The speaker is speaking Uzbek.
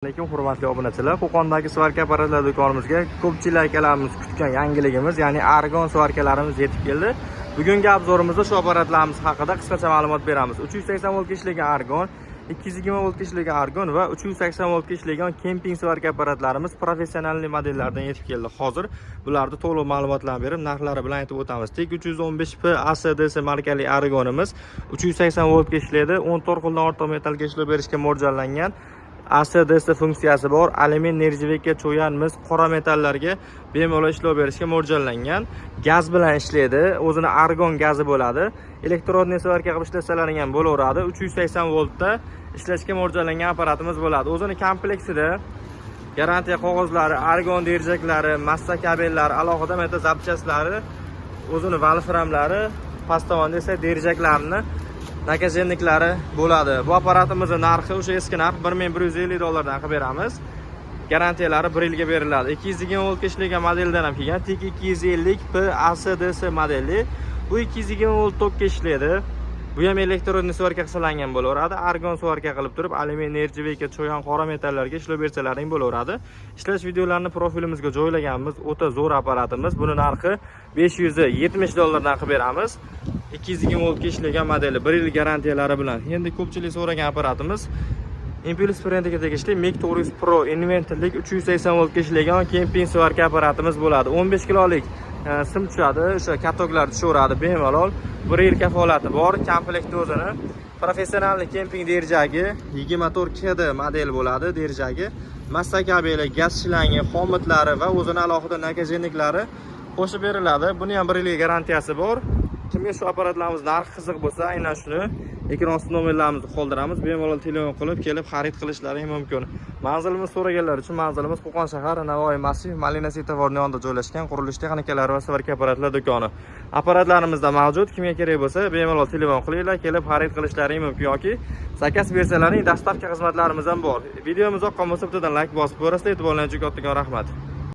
Assalomu alaykum hurmatli obunachilar. Qo'qondagi svarka apparatlar do'konimizga ko'pchilik akalarimiz kutgan yangiligimiz, ya'ni argon svarkalarimiz yetib keldi. Bugungi obzorimizda shu apparatlarimiz haqida qisqacha ma'lumot beramiz. 380 voltga ishlagan argon, 220 voltga ishlagan argon va 380 voltga ishlagan kemping svarka apparatlarimiz professional modellardan yetib keldi. Hozir bularda to'liq ma'lumotlarni berib, narxlari bilan aytib o'tamiz. Tek 315P ACDC markali argonimiz 380 voltga ishlaydi. 14 xildan ortiq metallga ishlov berishga mo'ljallangan. ACDC funksiyasi bor. Alyumin nержавейкka cho'yanmiz, qora metallarga bemalol ishlov berishga mo'ljallangan. Gaz bilan ishlaydi. O'zini argon gazi bo'ladi. Elektrodniy svarka qilib ishlasalar ham bo'laveradi. 380 voltda ishlashga mo'ljallangan apparatimiz bo'ladi. O'zini kompleksida garantiya qog'ozlari, argon derjaklari, massa kabellari, alohida metal zapchastlari, o'zini valframlari, past tomonda esa derjaklarini nakajenniklari bo'ladi. Bu apparatimizning narxi o'sha eski narx $1150 dan qilib beramiz. Garantiyalari 1 yilga beriladi. 220 voltga ishlagan modeldan ham kelgan. Tik 250P ACDC modeli. Bu 220 volt tokka ishlaydi. Bu ham elektrodniy svarka hisoblangan bo'laveradi. Argon svarka qilib turib, alyumin nержавейкка cho'yan qora metallarga ishlov bersalaring bo'laveradi. Ishlash videolarini profilimizga joylaganmiz. O'ta zo'r apparatimiz. Buni narxi $570 dan qilib beramiz. 220 voltga ishlagan modeli, 1 yil garantiyalari bilan. Endi ko'pchilik so'ragan apparatimiz Impulse brendiga tegishli Mig 400 Pro inverterlik 380 voltga ishlagan kemping svarka apparatimiz bo'ladi. 15 kilolik sim tushadi, o'sha katoklar tushaveradi bemalol. 1 yil kafolati bor. Komplektda o'zini professional kemping derjagi 24 KD model bo'ladi derjagi. Massa kabeli, gaz shlangi, xomitlari va o'zini alohida nakajenniklari qo'shib beriladi. Buni ham 1 yilga garantiyasi bor. Kimga shu apparatlarimiz narxi qiziq bo'lsa, aynan shuni ekran osti nomerlarimizni qoldiramiz. Bemalol telefon qilib kelib xarid qilishlari mumkin. Manzilimiz so'raganlar uchun manzilimiz Qo'qon shahar Navoiy massiv Malina svetoforni yonida joylashgan qurilish texnikalari va svarka apparatlari do'koni. Apparatlarimizda mavjud. Kimga kerak bo'lsa, bemalol telefon qilinglar, kelib xarid qilishlari mumkin yoki zakaz bersalaring, dastavka xizmatlarimiz ham bor. Videomiz yoqqan bo'lsa, bittadan like bosib ko'rasizlar. E'tiborlaringiz uchun kattakon rahmat.